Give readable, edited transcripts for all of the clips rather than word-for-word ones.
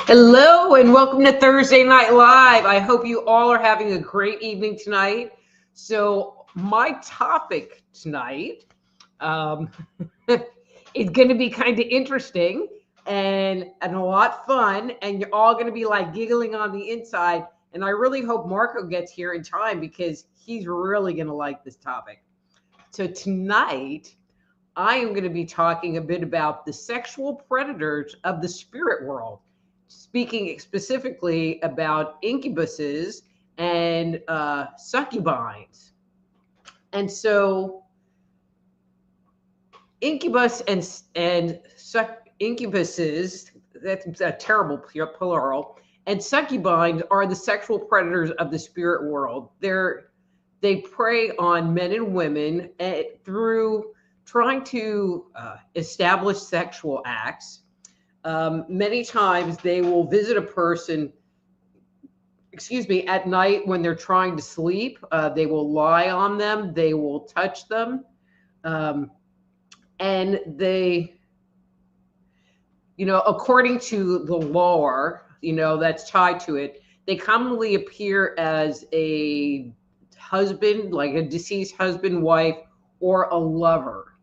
Hello and welcome to Thursday Night Live. I hope you all are having a great evening tonight. So my topic tonight is going to be kind of interesting and a lot fun, and you're all going to be like giggling on the inside. And I really hope Marco gets here in time because he's really going to like this topic. So tonight I am going to be talking a bit about the sexual predators of the spirit world, speaking specifically about incubuses and succubines. And so incubus and incubuses, that's a terrible plural, and succubines are the sexual predators of the spirit world. They prey on men and women through trying to establish sexual acts. Many times they will visit a person, at night when they're trying to sleep. They will lie on them. They will touch them. And they, according to the lore, that's tied to it, they commonly appear as a husband, like a deceased husband, wife, or a lover.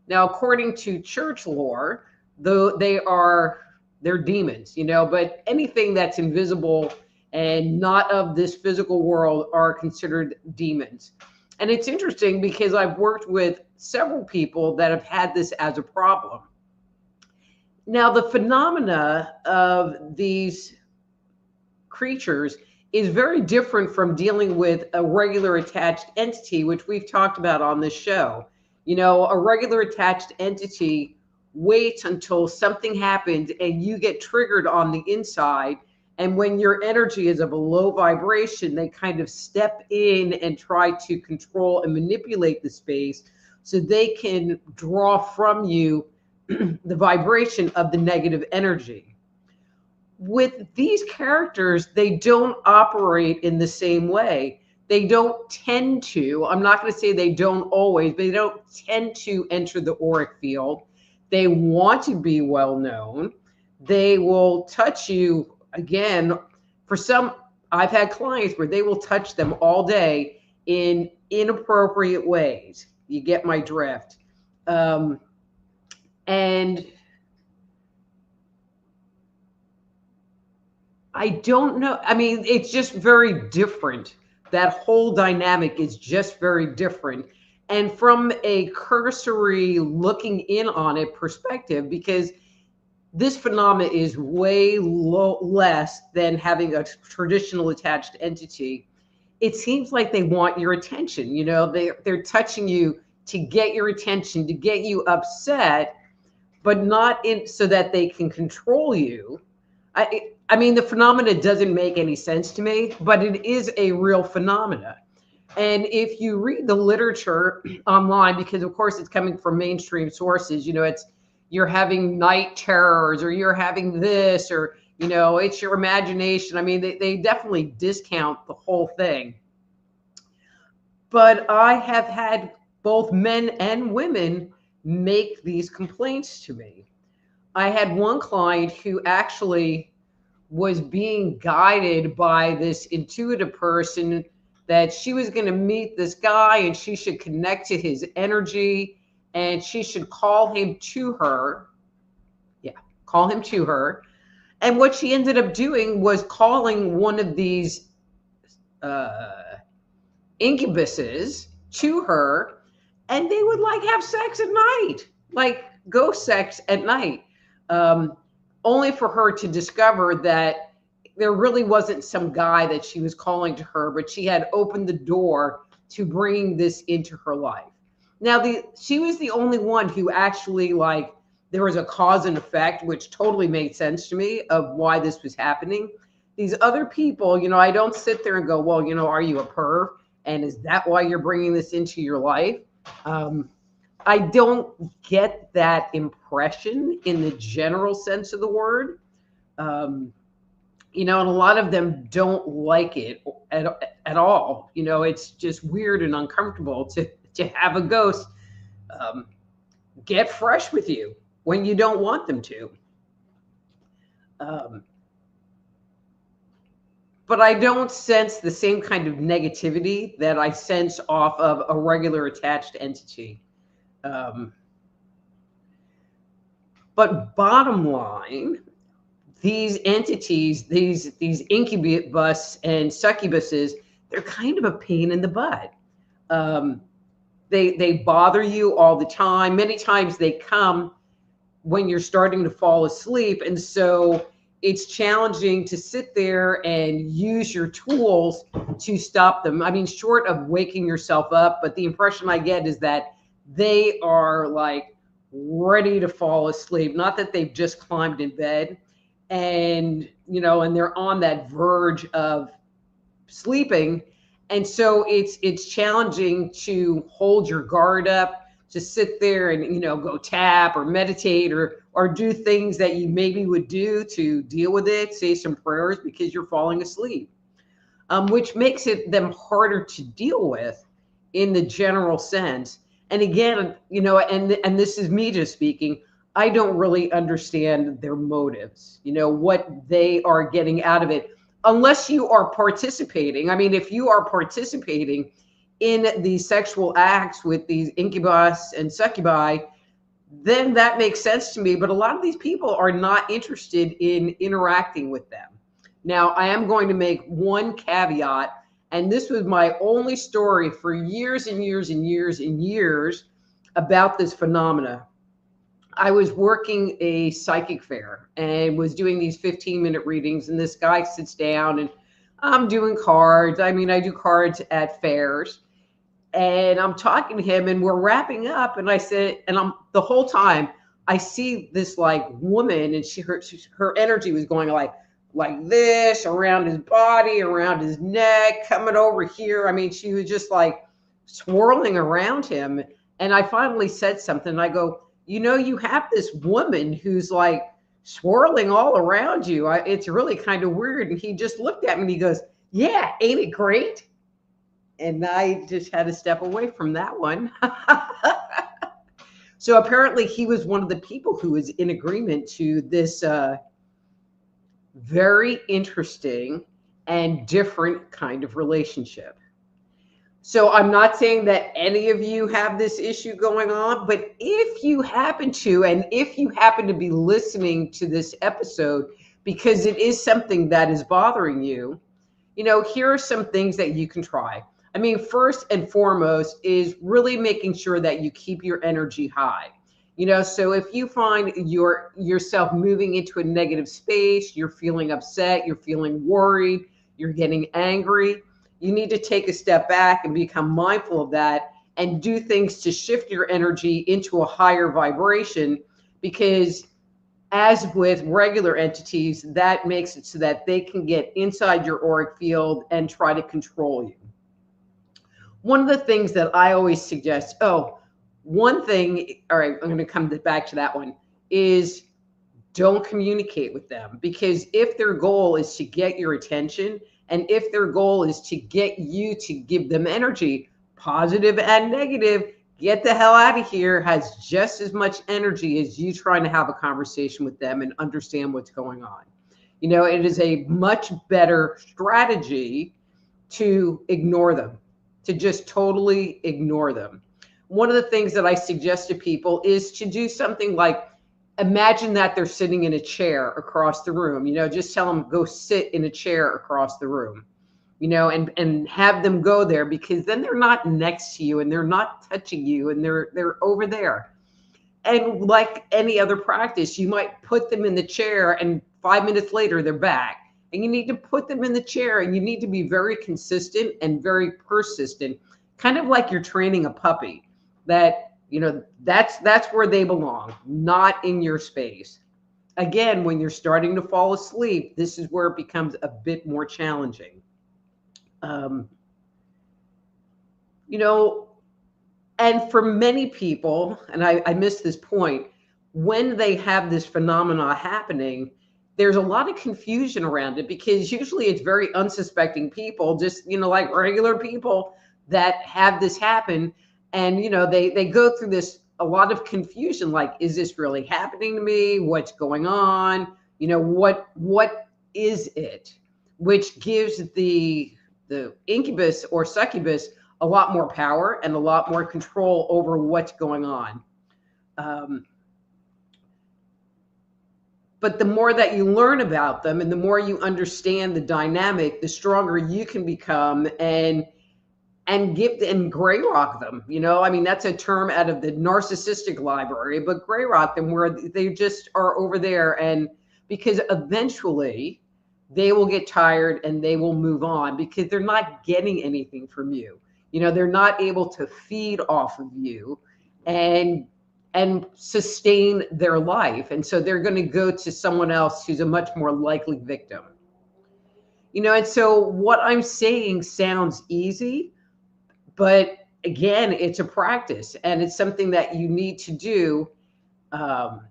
Now, according to church lore, though they're demons, but anything that's invisible and not of this physical world are considered demons. And it's interesting because I've worked with several people that have had this as a problem. Now, the phenomena of these creatures is very different from dealing with a regular attached entity, which we've talked about on this show. A regular attached entity waits until something happens and you get triggered on the inside. And when your energy is of a low vibration, they kind of step in and try to control and manipulate the space so they can draw from you the vibration of the negative energy. With these characters, they don't operate in the same way. They don't tend to, I'm not going to say they don't always, but they don't tend to enter the auric field. They want to be well known. They will touch you again. For some, I've had clients where they will touch them all day in inappropriate ways. You get my drift. And I don't know. I mean, it's just very different. That whole dynamic is just very different. And from a cursory looking in on it perspective, because this phenomena is way less than having a traditional attached entity, it seems like they want your attention. They're touching you to get your attention, to get you upset, but not so that they can control you. I mean, the phenomena doesn't make any sense to me, but it is a real phenomena. And if you read the literature online, because of course it's coming from mainstream sources, you're having night terrors, or you're having this, or, it's your imagination. I mean, they definitely discount the whole thing. But I have had both men and women make these complaints to me. I had one client who actually was being guided by this intuitive person that she was going to meet this guy and she should connect to his energy and she should call him to her. Yeah, call him to her. And what she ended up doing was calling one of these incubuses to her, and they would like have sex at night, like ghost sex at night, only for her to discover that there really wasn't some guy that she was calling to her, but she had opened the door to bringing this into her life. Now, she was the only one who actually there was a cause and effect, which totally made sense to me of why this was happening. These other people, I don't sit there and go, well, are you a perv? And is that why you're bringing this into your life? I don't get that impression in the general sense of the word. And a lot of them don't like it at all. It's just weird and uncomfortable to have a ghost um, get fresh with you when you don't want them to. Um, but I don't sense the same kind of negativity that I sense off of a regular attached entity. Um, but bottom line, these entities, these incubus and succubuses, they're kind of a pain in the butt. Um, they bother you all the time. Many times they come when you're starting to fall asleep, and so it's challenging to sit there and use your tools to stop them. I mean, short of waking yourself up, but the impression I get is that they are like ready to fall asleep. Not that they've just climbed in bed, and and they're on that verge of sleeping, and so it's challenging to hold your guard up, to sit there and go tap or meditate or do things that you maybe would do to deal with it, say some prayers because you're falling asleep, which makes it them harder to deal with in the general sense. And again, and this is me just speaking, I don't really understand their motives, what they are getting out of it, unless you are participating. I mean, if you are participating in the sexual acts with these incubus and succubi, then that makes sense to me. But a lot of these people are not interested in interacting with them. Now, I am going to make one caveat, and this was my only story for years and years and years and years about this phenomena. I was working a psychic fair and was doing these 15-minute readings, and this guy sits down and I'm doing cards. I mean, I do cards at fairs, and I'm talking to him and we're wrapping up. And I said, and I'm the whole time I see this like woman, and her energy was going like this around his body, around his neck, coming over here. I mean, she was just like swirling around him. And I finally said something. I go, you have this woman who's like swirling all around you. It's really kind of weird. And he just looked at me and he goes, yeah, ain't it great? And I just had to step away from that one. So apparently he was one of the people who was in agreement to this very interesting and different kind of relationship. So I'm not saying that any of you have this issue going on, but if you happen to, and if you happen to be listening to this episode because it is something that is bothering you, here are some things that you can try. I mean, first and foremost is really making sure that you keep your energy high. So if you find yourself moving into a negative space, you're feeling upset, you're feeling worried, you're getting angry, you need to take a step back and become mindful of that and do things to shift your energy into a higher vibration, because as with regular entities, that makes it so that they can get inside your auric field and try to control you. One of the things that I always suggest, one thing, all right, I'm going to come back to that one, is don't communicate with them. Because if their goal is to get your attention, and if their goal is to get you to give them energy, positive and negative, get the hell out of here has just as much energy as you trying to have a conversation with them and understand what's going on. It is a much better strategy to ignore them, to just totally ignore them. One of the things that I suggest to people is to do something like, imagine that they're sitting in a chair across the room, just tell them, go sit in a chair across the room, and have them go there, because then they're not next to you and they're not touching you and they're over there. And like any other practice, you might put them in the chair and 5 minutes later they're back. And you need to put them in the chair, and you need to be very consistent and very persistent, kind of like you're training a puppy, that That's where they belong, not in your space. Again, when you're starting to fall asleep, this is where it becomes a bit more challenging. Um, you know, and for many people, and I missed this point, when they have this phenomena happening, there's a lot of confusion around it because usually it's very unsuspecting people, just, like regular people that have this happen. And, they go through this, a lot of confusion, like, is this really happening to me? What's going on? What is it? Which gives the incubus or succubus a lot more power and a lot more control over what's going on. Um, but the more that you learn about them and the more you understand the dynamic, the stronger you can become and give and gray rock them. I mean, that's a term out of the narcissistic library, but gray rock them where they just are over there. And because eventually they will get tired and they will move on because they're not getting anything from you. They're not able to feed off of you and sustain their life. And so they're going to go to someone else who's a much more likely victim. And so what I'm saying sounds easy, but again, it's a practice and it's something that you need to do. And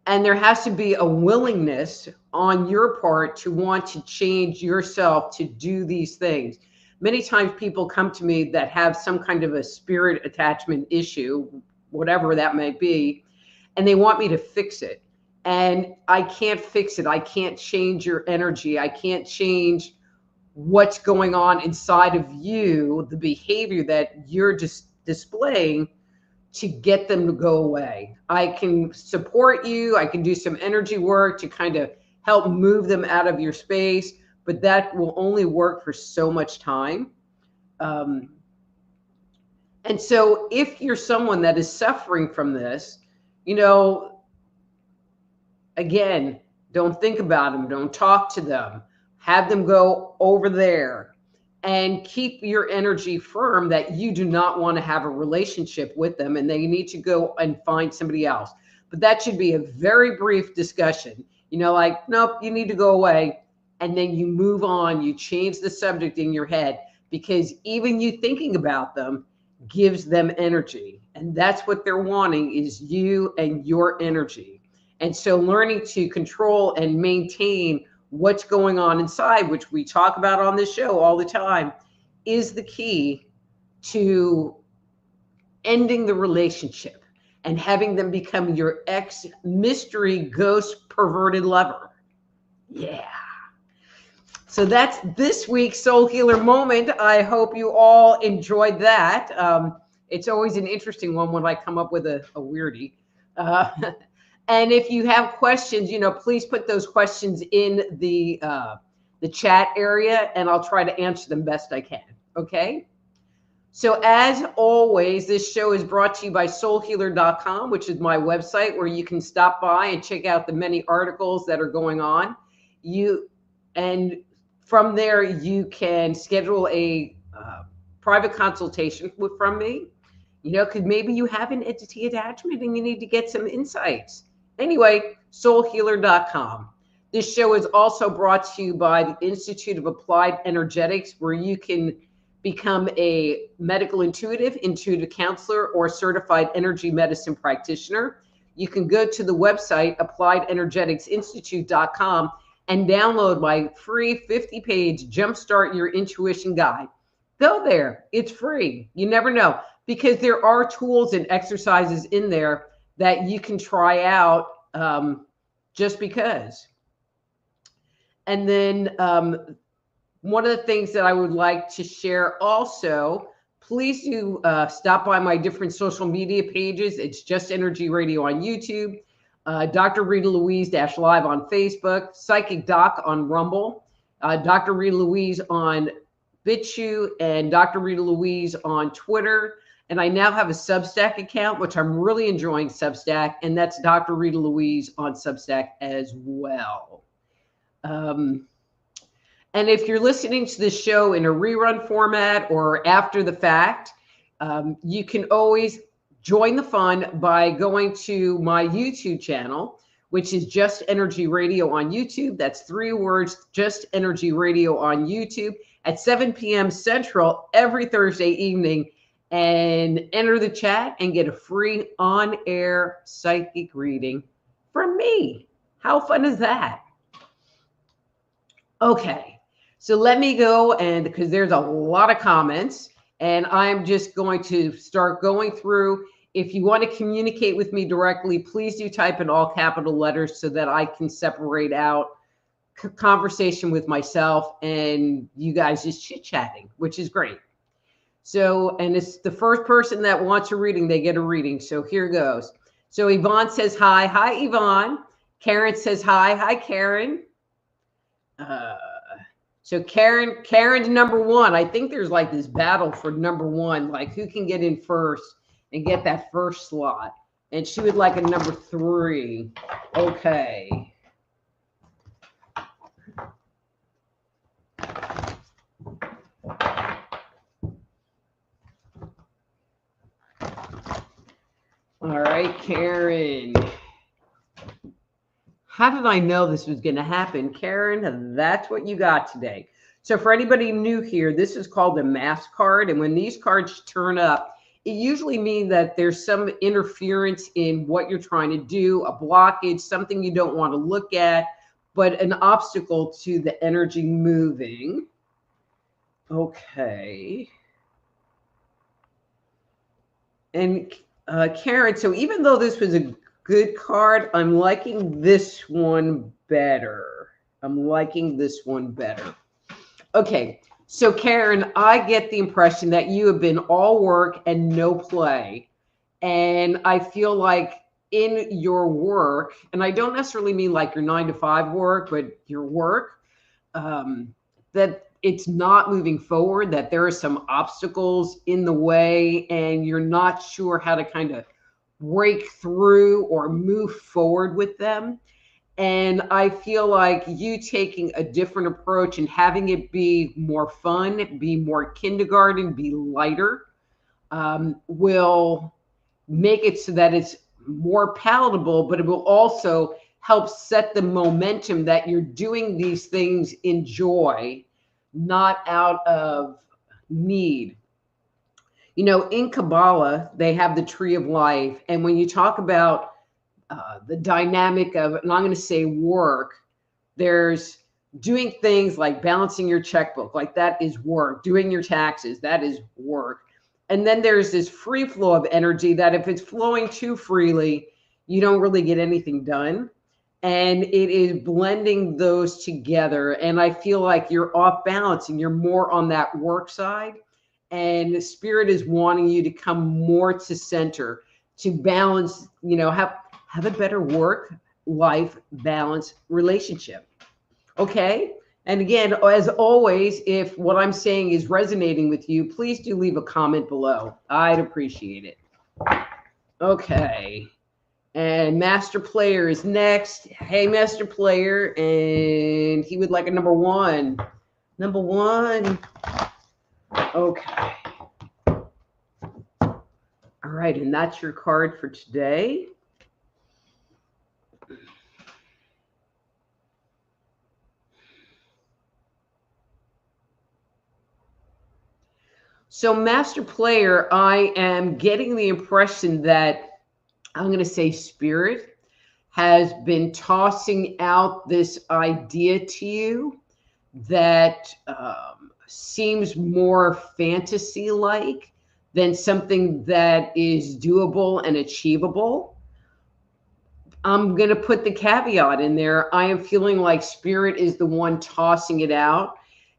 there has to be a willingness on your part to want to change yourself to do these things. Many times people come to me that have some kind of a spirit attachment issue, whatever that might be, and they want me to fix it. And I can't fix it. I can't change your energy. I can't change what's going on inside of you, the behavior that you're just displaying to get them to go away. I can support you. I can do some energy work to kind of help move them out of your space, but that will only work for so much time. And so if you're someone that is suffering from this, again, don't think about them. Don't talk to them. Have them go over there and keep your energy firm that you do not want to have a relationship with them and they need to go and find somebody else. But that should be a very brief discussion. Like, nope, you need to go away. And then you move on. You change the subject in your head because even you thinking about them gives them energy. And that's what they're wanting is you and your energy. And so learning to control and maintain what's going on inside, which we talk about on this show all the time, is the key to ending the relationship and having them become your ex mystery ghost perverted lover. Yeah. So that's this week's Soul Healer Moment. I hope you all enjoyed that. It's always an interesting one when I come up with a weirdie. And if you have questions, please put those questions in the chat area, and I'll try to answer them best I can. Okay. So as always, this show is brought to you by soulhealer.com, which is my website where you can stop by and check out the many articles that are going on. And from there, you can schedule a private consultation from me, because maybe you have an entity attachment and you need to get some insights. Anyway, soulhealer.com. This show is also brought to you by the Institute of Applied Energetics, where you can become a medical intuitive counselor, or certified energy medicine practitioner. You can go to the website, appliedenergeticsinstitute.com, and download my free 50-page Jumpstart Your Intuition guide. Go there. It's free. You never know, because there are tools and exercises in there that you can try out just because. And then one of the things that I would like to share also, please do stop by my different social media pages. It's Just Energy Radio on YouTube, Dr. Rita Louise -Live on Facebook, Psychic Doc on Rumble, Dr. Rita Louise on BitChute, and Dr. Rita Louise on Twitter. And I now have a Substack account, which I'm really enjoying Substack, and that's Dr. Rita Louise on Substack as well. And if you're listening to this show in a rerun format or after the fact, you can always join the fun by going to my YouTube channel, which is Just Energy Radio on YouTube. That's 3 words, Just Energy Radio on YouTube at 7 p.m. Central every Thursday evening, and enter the chat and get a free on-air psychic reading from me. How fun is that? Okay, so let me go, and because there's a lot of comments, and I'm just going to start going through. If you want to communicate with me directly, please do type in all capital letters so that I can separate out conversation with myself and you guys just chit-chatting, which is great. So, and it's the first person that wants a reading, they get a reading. So here goes. So Yvonne says hi. Hi, Yvonne. Karen says hi. Hi, Karen. So Karen's number 1. I think there's like this battle for number 1, like who can get in first and get that first slot. And she would like a number 3. Okay. All right, Karen. How did I know this was going to happen? Karen, that's what you got today. So for anybody new here, this is called a mass card. And when these cards turn up, it usually means that there's some interference in what you're trying to do, a blockage, something you don't want to look at, but an obstacle to the energy moving. Okay. And Karen, so even though this was a good card, I'm liking this one better. I'm liking this one better. Okay, so Karen, I get the impression that you have been all work and no play. And I feel like in your work, and I don't necessarily mean like your 9-to-5 work, but your work, that it's not moving forward, that there are some obstacles in the way and you're not sure how to kind of break through or move forward with them. And I feel like you taking a different approach and having it be more fun, be more kindergarten, be lighter, will make it so that it's more palatable, but it will also help set the momentum that you're doing these things in joy, not out of need. You know, in Kabbalah, they have the tree of life. And when you talk about the dynamic of, and I'm going to say work, there's doing things like balancing your checkbook, like that is work. Doing your taxes, that is work. And then there's this free flow of energy that if it's flowing too freely, you don't really get anything done. And it is blending those together. And I feel like you're off balance and you're more on that work side. And Spirit is wanting you to come more to center, to balance, you know, have a better work-life balance relationship. Okay? And again, as always, if what I'm saying is resonating with you, please do leave a comment below. I'd appreciate it. Okay. And Master Player is next. Hey, Master Player. And he would like a number 1. Number 1. Okay. All right. And that's your card for today. So Master Player, I am getting the impression that, I'm going to say Spirit has been tossing out this idea to you that seems more fantasy-like than something that is doable and achievable. I'm going to put the caveat in there. I am feeling like Spirit is the one tossing it out.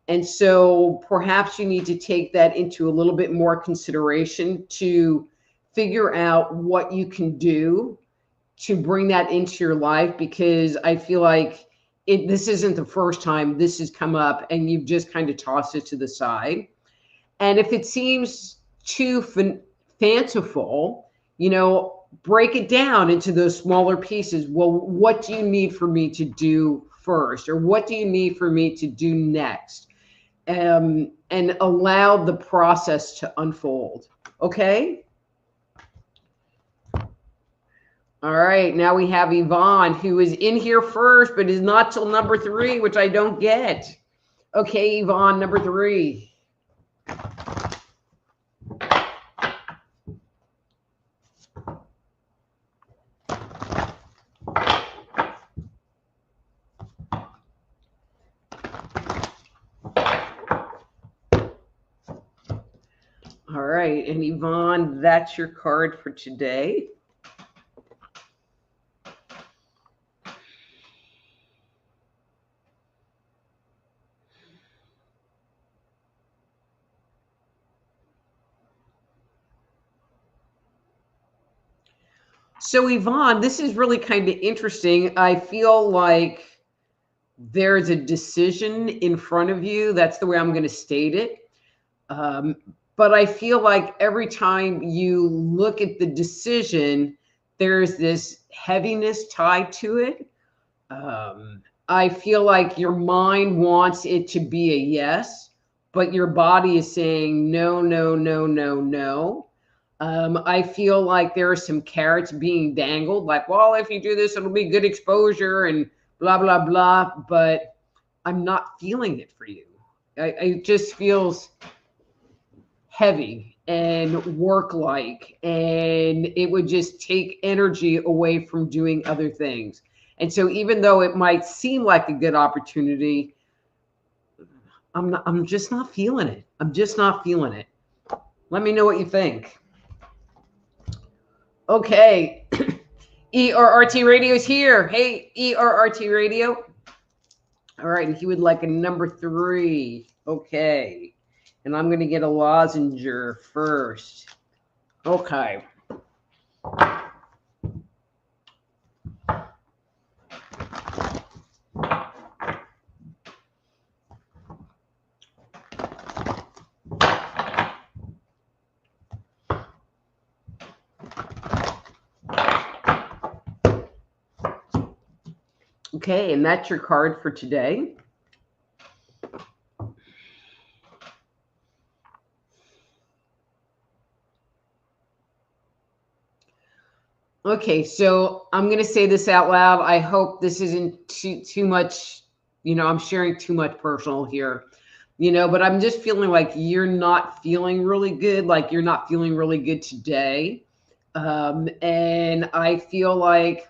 And so perhaps you need to take that into a little bit more consideration to figure out what you can do to bring that into your life, because I feel like this isn't the first time this has come up and you've just kind of tossed it to the side. And if it seems too fanciful, you know, break it down into those smaller pieces. Well, what do you need for me to do first? Or what do you need for me to do next? And allow the process to unfold. Okay? All right, now we have Yvonne, who is in here first, but is not till number 3, which I don't get. Okay, Yvonne, number 3. All right, and Yvonne, that's your card for today. So Yvonne, this is really kind of interesting. I feel like there's a decision in front of you. That's the way I'm going to state it. But I feel like every time you look at the decision, there's this heaviness tied to it. I feel like your mind wants it to be a yes, but your body is saying no, no, no, no, no. I feel like there are some carrots being dangled, like, well, if you do this, it'll be good exposure and blah, blah, blah. But I'm not feeling it for you. It just feels heavy and work-like, and it would just take energy away from doing other things. And so even though it might seem like a good opportunity, I'm just not feeling it. I'm just not feeling it. Let me know what you think. Okay. ERRT Radio is here. Hey, ERRT Radio. All right, and he would like a number 3. Okay. And I'm going to get a lozenger first. Okay. Okay, and that's your card for today. Okay, so I'm going to say this out loud. I hope this isn't too much, I'm sharing too much personal here, but I'm just feeling like you're not feeling really good, like you're not feeling really good today. And I feel like,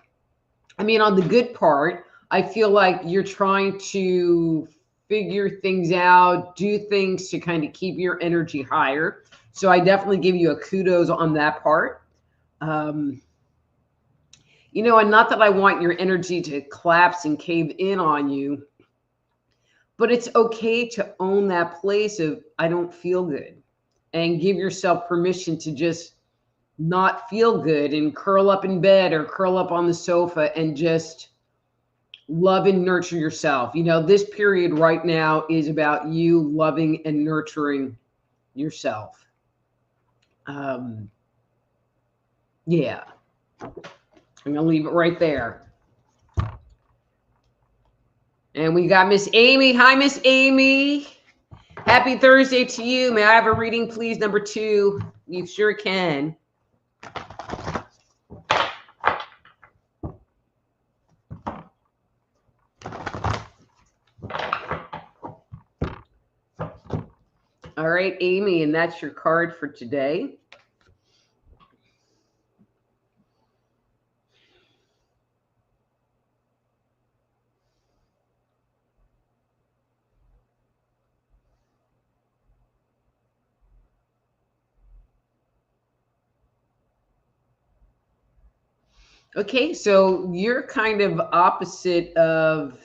on the good part, I feel like you're trying to figure things out, do things to kind of keep your energy higher. So I definitely give you a kudos on that part. And not that I want your energy to collapse and cave in on you, but it's okay to own that place of I don't feel good and give yourself permission to just not feel good and curl up in bed or curl up on the sofa and just love and nurture yourself. This period right now is about you loving and nurturing yourself. Yeah. I'm going to leave it right there. And we got Miss Amy. Hi, Miss Amy. Happy Thursday to you. May I have a reading, please? Number 2. You sure can. All right, Amy, and that's your card for today. Okay, so you're kind of opposite of,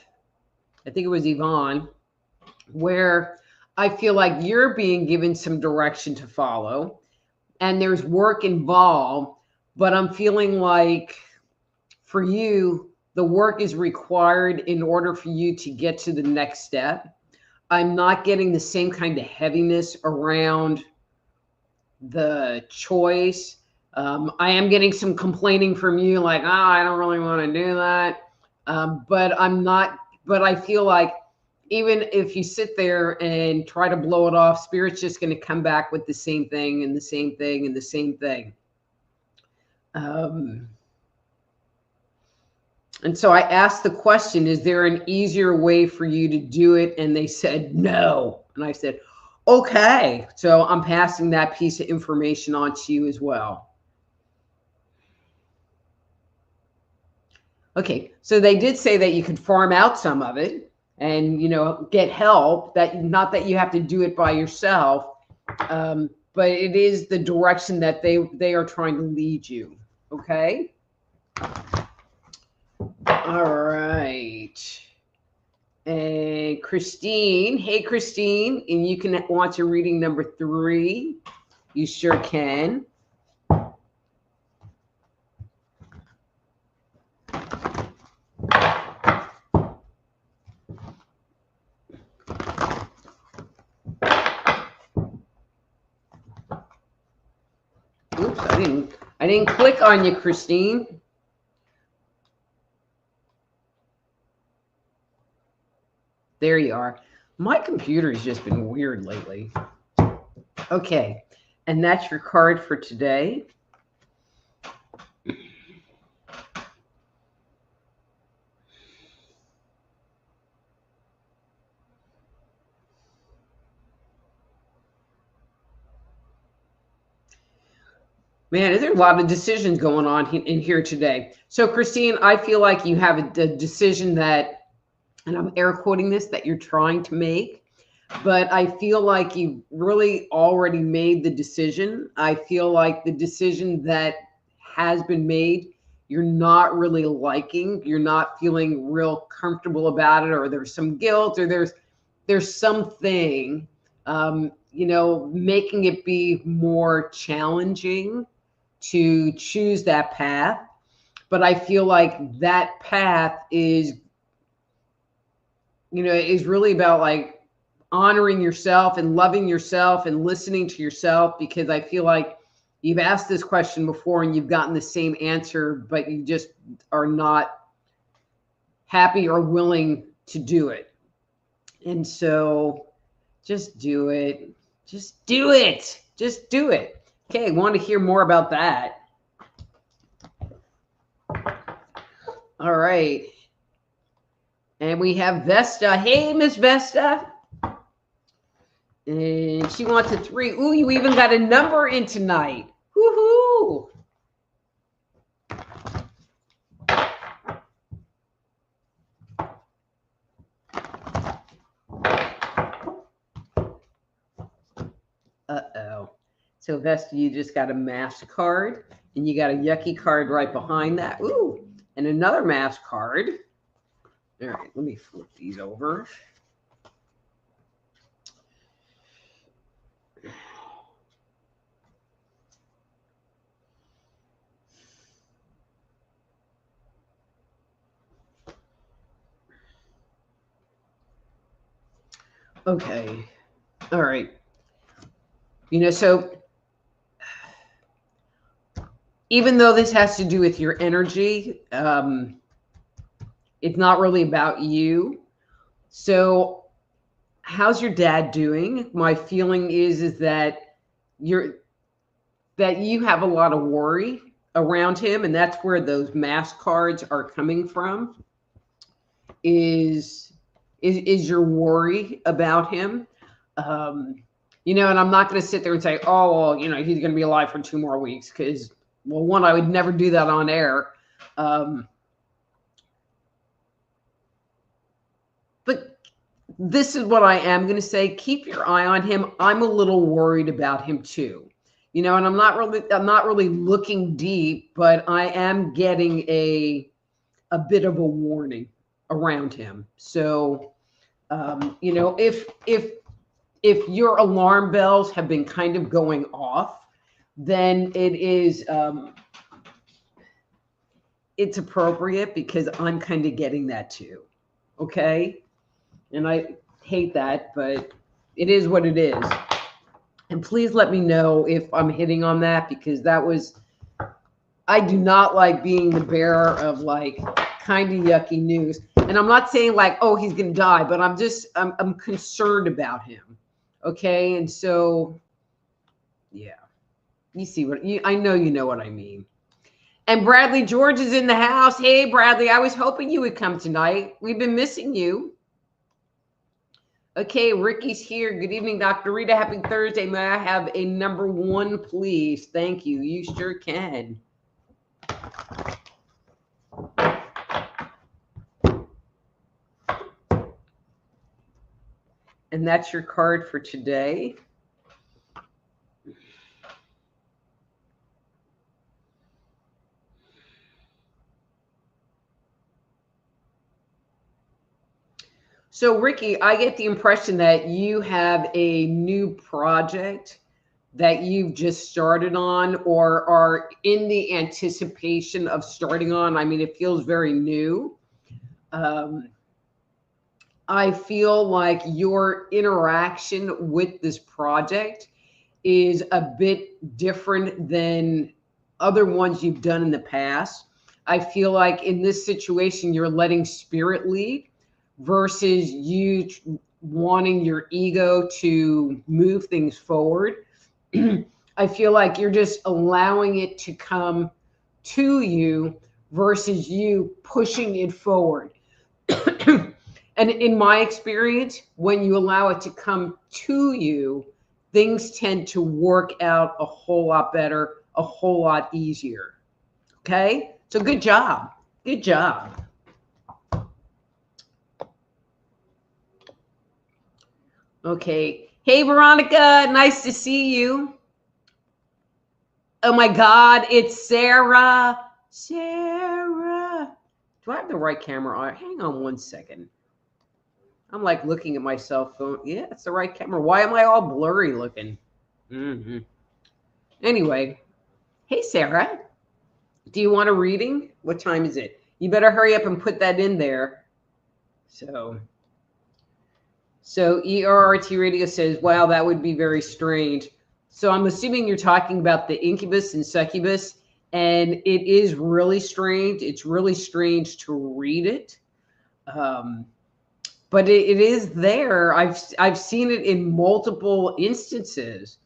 I think it was Yvonne, where I feel like you're being given some direction to follow and there's work involved, but I'm feeling like for you, the work is required in order for you to get to the next step. I'm not getting the same kind of heaviness around the choice. I am getting some complaining from you, like, I don't really want to do that. But I feel like even if you sit there and try to blow it off, Spirit's just going to come back with the same thing and the same thing and the same thing. And so I asked the question, is there an easier way for you to do it? And they said, no. And I said, okay. So I'm passing that piece of information on to you as well. Okay. So they did say that you could farm out some of it and, get help, that not that you have to do it by yourself. But it is the direction that they are trying to lead you. Okay. All right. And Christine, hey Christine, and you can want your reading number 3. You sure can. Oops, I didn't click on you, Christine. There you are. My computer's just been weird lately. Okay, and that's your card for today. Man, there's a lot of decisions going on in here today. So, Christine, I feel like you have a decision that, and I'm air quoting this, that you're trying to make, but I feel like you really already made the decision. I feel like the decision that has been made, you're not really liking, you're not feeling real comfortable about it, or there's some guilt, or there's something, making it be more challenging to choose that path. But I feel like that path is really about like honoring yourself and loving yourself and listening to yourself, because I feel like you've asked this question before and you've gotten the same answer, but you just are not happy or willing to do it. And so just do it. Just do it. Just do it. Okay, I want to hear more about that. All right. And we have Vesta. Hey, Miss Vesta. And she wants a 3. Ooh, you even got a number in tonight. Woohoo. Uh-oh. So Vesta, you just got a mask card, and you got a yucky card right behind that. Ooh, and another mask card. All right, let me flip these over. Okay. All right. So even though this has to do with your energy, it's not really about you. So how's your dad doing? My feeling is that you have a lot of worry around him, and that's where those mask cards are coming from. Is your worry about him? And I'm not going to sit there and say, oh, well, he's going to be alive for 2 more weeks, because, well, one, I would never do that on air. But this is what I am going to say. Keep your eye on him. I'm a little worried about him too. And I'm not really looking deep, but I am getting a bit of a warning around him. So, if your alarm bells have been kind of going off, then it's appropriate, because I'm kind of getting that too. Okay. And I hate that, but it is what it is. And please let me know if I'm hitting on that, because I do not like being the bearer of like kind of yucky news. And I'm not saying like, oh, he's going to die, but I'm concerned about him. Okay. And so, yeah, you see I know you know what I mean. And Bradley George is in the house. Hey, Bradley, I was hoping you would come tonight. We've been missing you. Okay, Ricky's here. Good evening, Dr. Rita. Happy Thursday. May I have a number 1, please? Thank you. You sure can. And that's your card for today. So, Ricky, I get the impression that you have a new project that you've just started on or are in the anticipation of starting on. I mean, it feels very new. I feel like your interaction with this project is a bit different than other ones you've done in the past. I feel like in this situation, you're letting spirit lead versus you wanting your ego to move things forward. I feel like you're just allowing it to come to you versus you pushing it forward. And in my experience, when you allow it to come to you, things tend to work out a whole lot better, a whole lot easier. Okay? So good job. Good job. Okay. Hey, Veronica. Nice to see you. Oh, my God. It's Sarah. Sarah. Do I have the right camera on? Hang on one second. I'm like looking at my cell phone. Yeah, it's the right camera. Why am I all blurry looking? Anyway. Hey, Sarah. Do you want a reading? What time is it? You better hurry up and put that in there. So ERRT Radio says, wow, that would be very strange. So I'm assuming you're talking about the incubus and succubus, and it is really strange. It's really strange to read it. But it is there. I've seen it in multiple instances.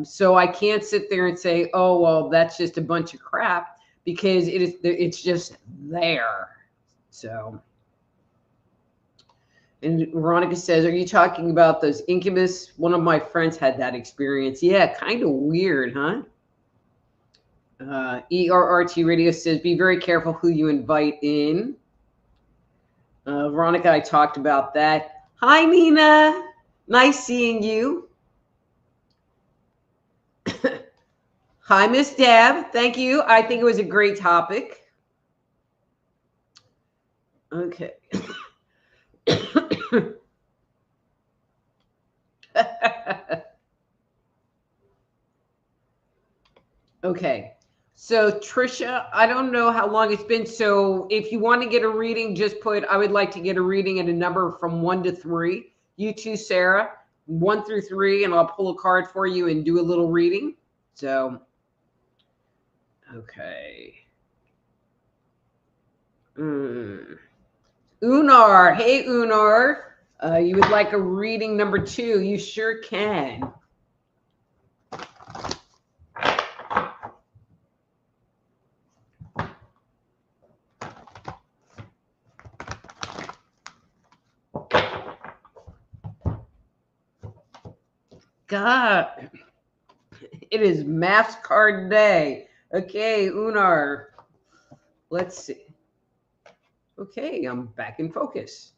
So I can't sit there and say, oh, well, that's just a bunch of crap, because it's just there. So. And Veronica says, are you talking about those incubus? One of my friends had that experience. Yeah, kind of weird, huh? ERRT Radio says, be very careful who you invite in. Veronica, I talked about that. Hi, Nina. Nice seeing you. Hi, Miss Deb. Thank you. I think it was a great topic. Okay. Okay. So Trisha, I don't know how long it's been. So if you want to get a reading, just put, I would like to get a reading at a number from 1 to 3. You too, Sarah, 1 through 3, and I'll pull a card for you and do a little reading. So, okay. Unar. Hey, Unar. You would like a reading number 2. You sure can. God, it is math card day. Okay, Unar. Let's see. Okay, I'm back in focus.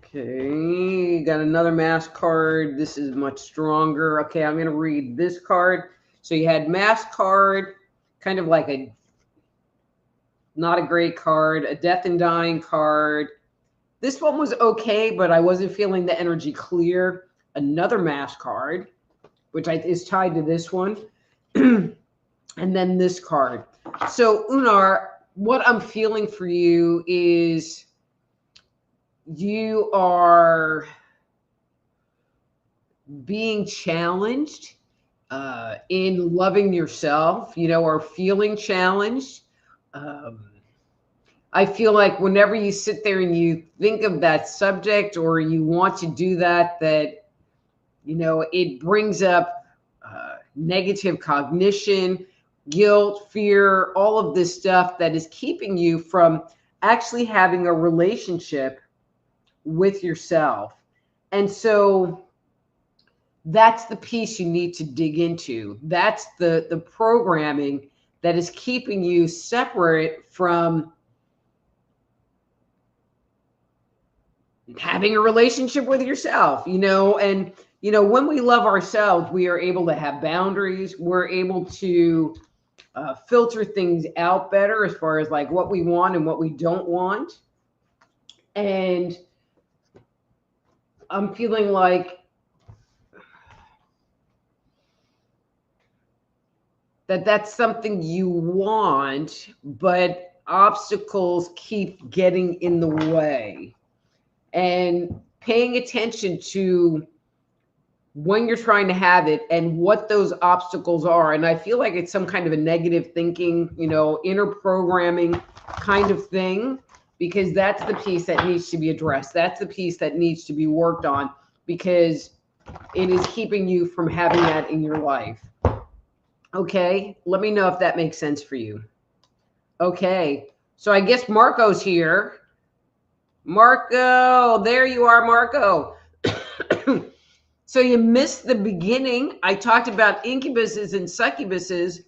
Okay, got another mask card. This is much stronger. Okay, I'm going to read this card. So you had mask card, kind of like a not a great card, a death and dying card. This one was okay, but I wasn't feeling the energy clear. Another mask card, which is tied to this one. And then this card. So Unar, what I'm feeling for you is you are being challenged in loving yourself, or feeling challenged. I feel like whenever you sit there and you think of that subject or you want to do that, it brings up negative cognition, guilt, fear, all of this stuff that is keeping you from actually having a relationship with yourself. And so that's the piece you need to dig into. That's the programming that is keeping you separate from having a relationship with yourself, and when we love ourselves, we are able to have boundaries. We're able to filter things out better as far as like what we want and what we don't want. And I'm feeling like that's something you want, but obstacles keep getting in the way. And paying attention to when you're trying to have it and what those obstacles are. And I feel like it's some kind of a negative thinking, inner programming kind of thing, because that's the piece that needs to be addressed. That's the piece that needs to be worked on, because it is keeping you from having that in your life. Okay, let me know if that makes sense for you. Okay, so I guess Marco's here. Marco, there you are, Marco. So you missed the beginning. I talked about incubuses and succubuses,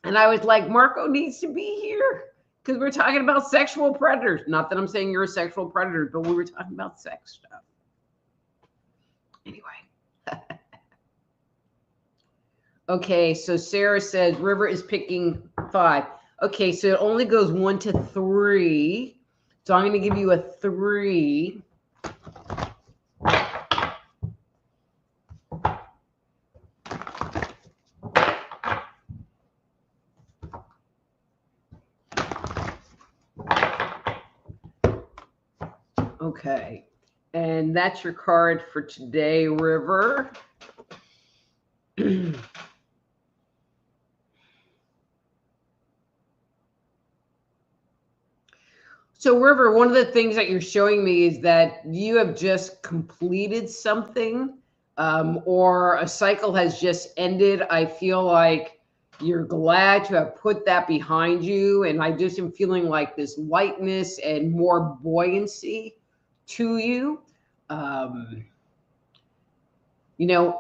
and I was like, Marco needs to be here because we're talking about sexual predators. Not that I'm saying you're a sexual predator, but we were talking about sex stuff. Anyway. Okay, so Sarah says River is picking 5. Okay, so it only goes 1 to 3. So I'm going to give you a 3. Okay, and that's your card for today, River. So, River, one of the things that you're showing me is that you have just completed something, or a cycle has just ended. I feel like you're glad to have put that behind you. And I just am feeling like this lightness and more buoyancy to you.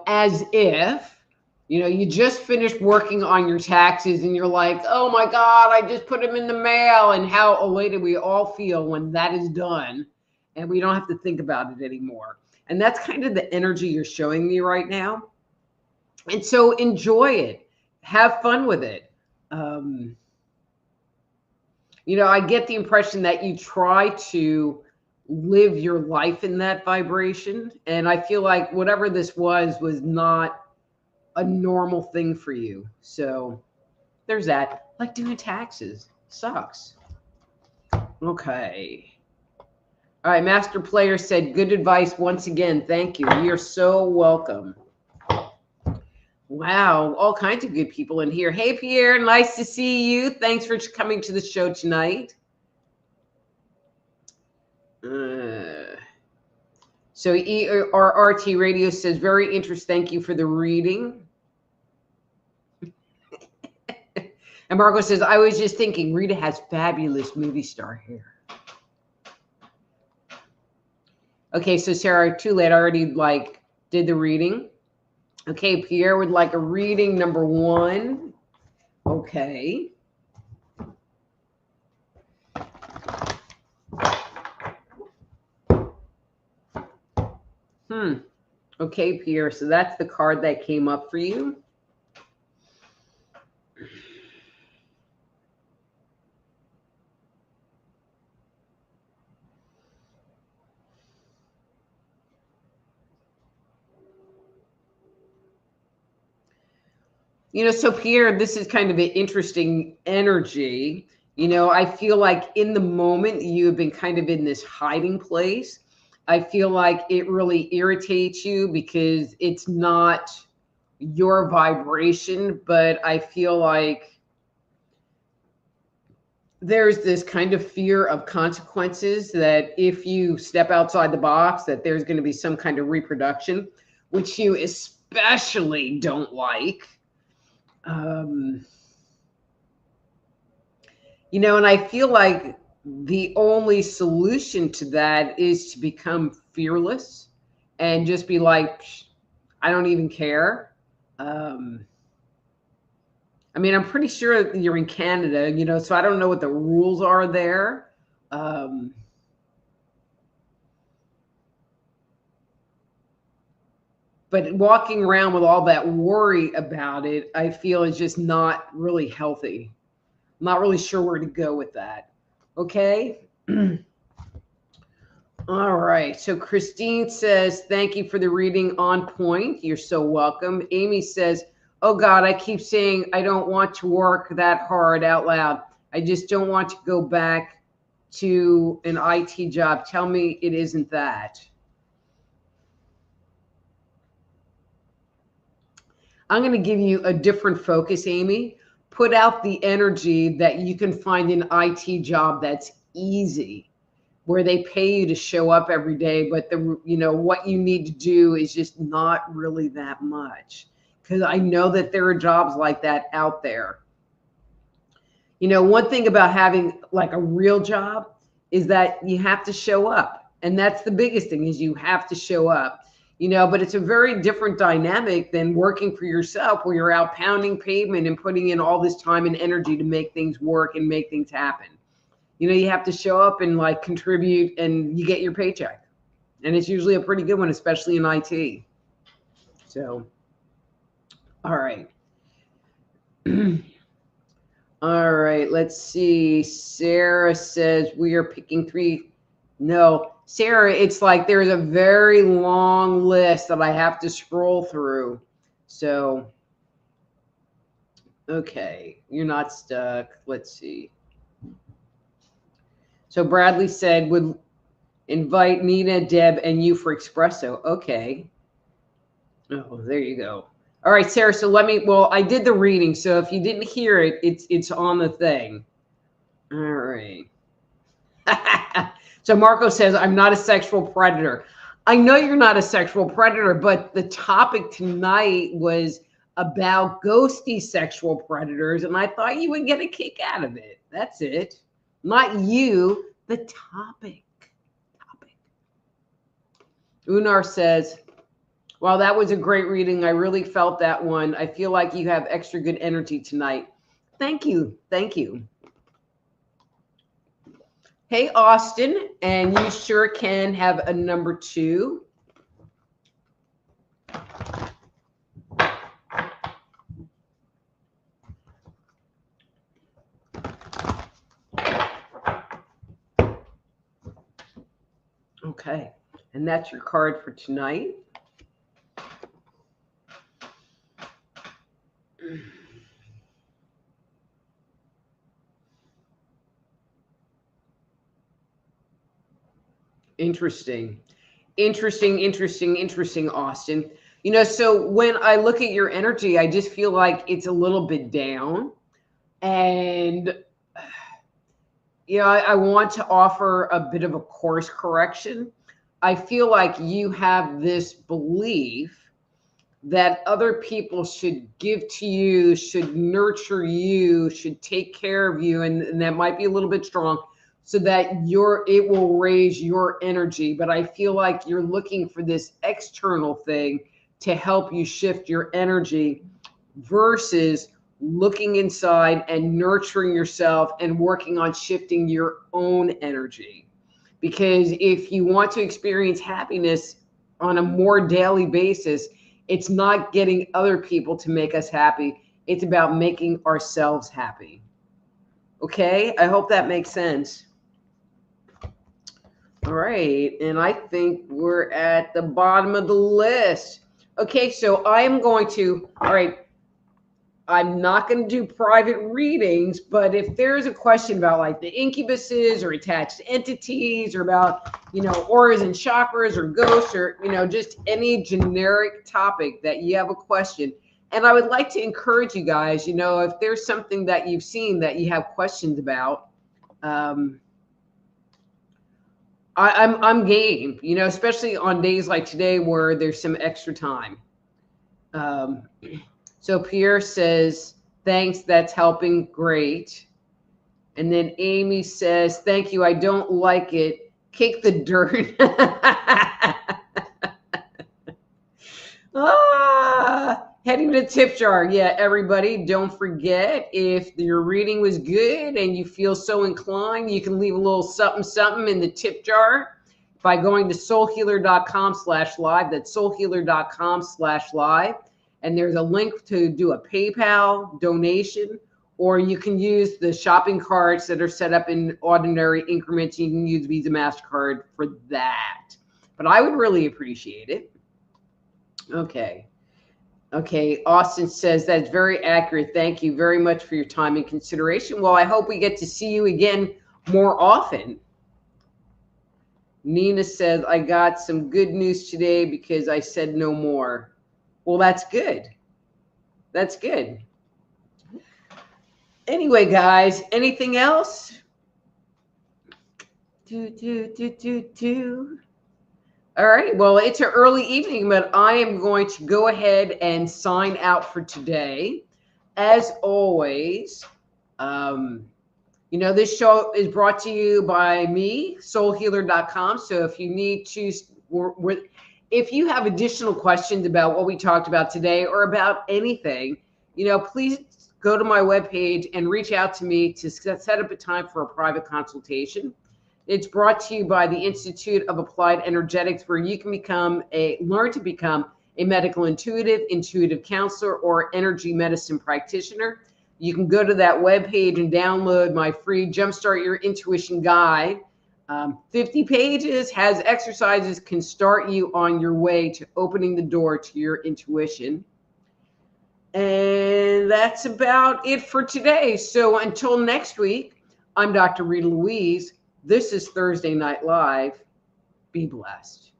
As if, you just finished working on your taxes and you're like, oh my God, I just put them in the mail, and how elated we all feel when that is done and we don't have to think about it anymore. And that's kind of the energy you're showing me right now. And so enjoy it. Have fun with it. I get the impression that you try to live your life in that vibration. And I feel like whatever this was not a normal thing for you. So there's that. Like doing taxes. Sucks. Okay. All right. Master Player said, good advice once again. Thank you. You're so welcome. Wow. All kinds of good people in here. Hey, Pierre. Nice to see you. Thanks for coming to the show tonight. So ERRT Radio says, very interesting. Thank you for the reading. And Marco says, I was just thinking Rita has fabulous movie star hair. Okay, so Sarah, too late. I already did the reading. Okay, Pierre would like a reading number 1. Okay. Okay, Pierre, so that's the card that came up for you. So Pierre, this is kind of an interesting energy. I feel like in the moment you have been kind of in this hiding place. I feel like it really irritates you because it's not your vibration, but I feel like there's this kind of fear of consequences that if you step outside the box, that there's going to be some kind of reproduction, which you especially don't like. You know, and I feel like the only solution to that is to become fearless and just be like, "Psh, I don't even care." I mean, I'm pretty sure you're in Canada, you know, so I don't know what the rules are there. Um, but walking around with all that worry about it, I feel is just not really healthy. I'm not really sure where to go with that. Okay. All right. So Christine says, thank you for the reading on point. You're so welcome. Amy says, oh God, I keep saying I don't want to work that hard out loud. I just don't want to go back to an IT job. Tell me it isn't that. I'm going to give you a different focus, Amy. Put out the energy that you can find an IT job that's easy, where they pay you to show up every day, but the, you know, what you need to do is just not really that much. Because I know that there are jobs like that out there. You know, one thing about having like a real job is that you have to show up. And that's the biggest thing, is you have to show up. You know, but it's a very different dynamic than working for yourself, where you're out pounding pavement and putting in all this time and energy to make things work and make things happen. You know, you have to show up and like contribute, and you get your paycheck. And it's usually a pretty good one, especially in IT. So, all right. All right, let's see. Sarah says we are picking 3. No, Sarah, it's like there's a very long list that I have to scroll through. So, okay, you're not stuck. Let's see. So Bradley said, would invite Nina, Deb, and you for espresso. Okay. Oh, there you go. All right, Sarah. So well, I did the reading. So if you didn't hear it, it's on the thing. All right. So Marco says, I'm not a sexual predator. I know you're not a sexual predator, but the topic tonight was about ghosty sexual predators, and I thought you would get a kick out of it. That's it. Not you, the topic. Unar says, well, that was a great reading. I really felt that one. I feel like you have extra good energy tonight. Thank you. Thank you. Hey, Austin, and you sure can have a number 2. Okay, and that's your card for tonight. Interesting, Austin. You know, so when I look at your energy, I just feel like it's a little bit down. And, you know, I want to offer a bit of a course correction. I feel like you have this belief that other people should give to you, should nurture you, should take care of you. And that might be a little bit strong, so that it will raise your energy. But I feel like you're looking for this external thing to help you shift your energy, versus looking inside and nurturing yourself and working on shifting your own energy. Because if you want to experience happiness on a more daily basis, it's not getting other people to make us happy. It's about making ourselves happy. Okay, I hope that makes sense. All right, and I think we're at the bottom of the list. Okay, so I'm going to, all right, I'm not going to do private readings, but if there's a question about like the incubuses or attached entities, or about, you know, auras and chakras or ghosts, or, you know, just any generic topic that you have a question. And I would like to encourage you guys, you know, if there's something that you've seen that you have questions about, Um, I'm game, especially on days like today where there's some extra time. Um, so Pierre says, thanks, that's helping. Great. And then Amy says, thank you. I don't like it. Kick the dirt. Heading to tip jar. Yeah, everybody, don't forget, if your reading was good and you feel so inclined, you can leave a little something something in the tip jar by going to soulhealer.com/live. That's soulhealer.com/live. And there's a link to do a PayPal donation, or you can use the shopping carts that are set up in ordinary increments. You can use Visa, MasterCard for that. But I would really appreciate it. Okay. Austin says that's very accurate. Thank you very much for your time and consideration. Well, I hope we get to see you again more often. Nina says, I got some good news today because I said no more. Well, that's good. That's good. Anyway, guys, anything else? All right. Well, it's an early evening, but I am going to go ahead and sign out for today. As always, this show is brought to you by me, soulhealer.com. So if you need to, if you have additional questions about what we talked about today or about anything, please go to my webpage and reach out to me to set up a time for a private consultation. It's brought to you by the Institute of Applied Energetics, where you can learn to become a medical intuitive counselor, or energy medicine practitioner. You can go to that webpage and download my free Jumpstart Your Intuition guide. 50 pages, has exercises, can start you on your way to opening the door to your intuition. And that's about it for today. So until next week, I'm Dr. Rita Louise. This is Thursday Night Live. Be blessed.